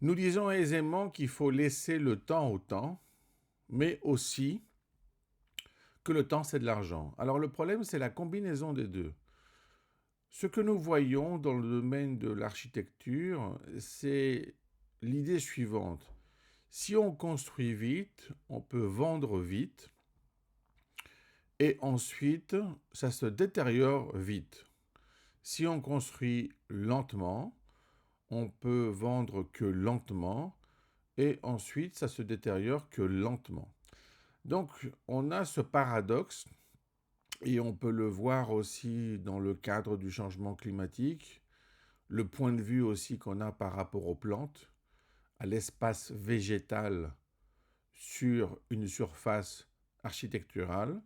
Nous disons aisément qu'il faut laisser le temps au temps, mais aussi que le temps, c'est de l'argent. Alors le problème, c'est la combinaison des deux. Ce que nous voyons dans le domaine de l'architecture, c'est l'idée suivante. Si on construit vite, on peut vendre vite, et ensuite, ça se détériore vite. Si on construit lentement, on peut vendre que lentement, et ensuite, ça se détériore que lentement. Donc, on a ce paradoxe, et on peut le voir aussi dans le cadre du changement climatique, le point de vue aussi qu'on a par rapport aux plantes, à l'espace végétal sur une surface architecturale.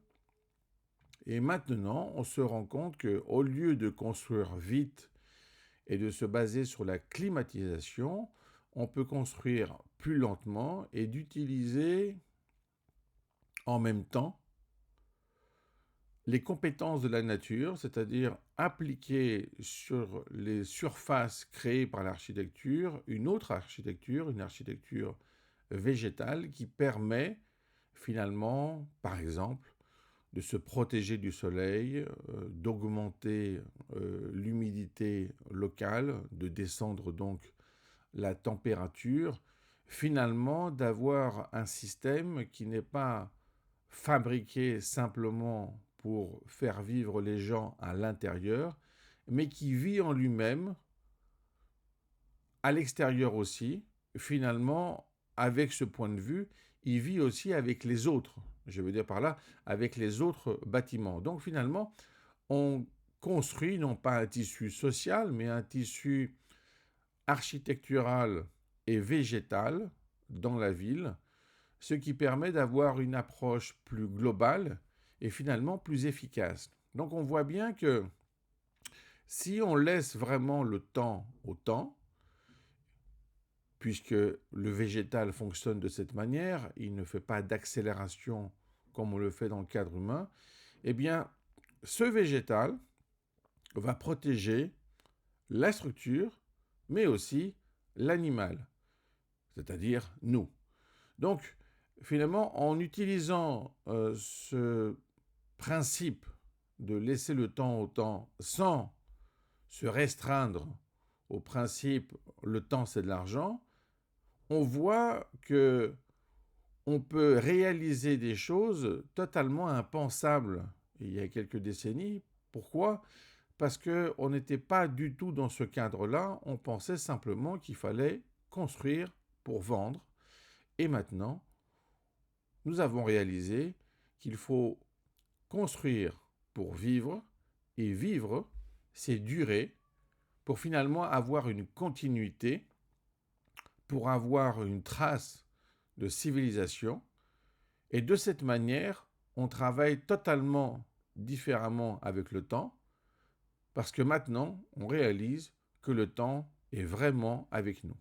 Et maintenant, on se rend compte qu'au lieu de construire vite et de se baser sur la climatisation, on peut construire plus lentement et d'utiliser en même temps les compétences de la nature, c'est-à-dire appliquer sur les surfaces créées par l'architecture une autre architecture, une architecture végétale qui permet finalement, par exemple, de se protéger du soleil, d'augmenter l'humidité locale, de descendre donc la température, finalement d'avoir un système qui n'est pas fabriqué simplement pour faire vivre les gens à l'intérieur, mais qui vit en lui-même, à l'extérieur aussi, finalement, avec ce point de vue, il vit aussi avec les autres. Je veux dire par là, avec les autres bâtiments. Donc finalement, on construit non pas un tissu social, mais un tissu architectural et végétal dans la ville, ce qui permet d'avoir une approche plus globale et finalement plus efficace. Donc on voit bien que si on laisse vraiment le temps au temps, puisque le végétal fonctionne de cette manière, il ne fait pas d'accélération comme on le fait dans le cadre humain, eh bien, ce végétal va protéger la structure, mais aussi l'animal, c'est-à-dire nous. Donc, finalement, en utilisant ce principe de laisser le temps au temps sans se restreindre au principe le temps c'est de l'argent, on voit que on peut réaliser des choses totalement impensables il y a quelques décennies. Pourquoi ? Parce qu'on n'était pas du tout dans ce cadre-là, on pensait simplement qu'il fallait construire pour vendre. Et maintenant, nous avons réalisé qu'il faut construire pour vivre, et vivre, c'est durer, pour finalement avoir une continuité, pour avoir une trace de civilisation. Et de cette manière, on travaille totalement différemment avec le temps, parce que maintenant, on réalise que le temps est vraiment avec nous.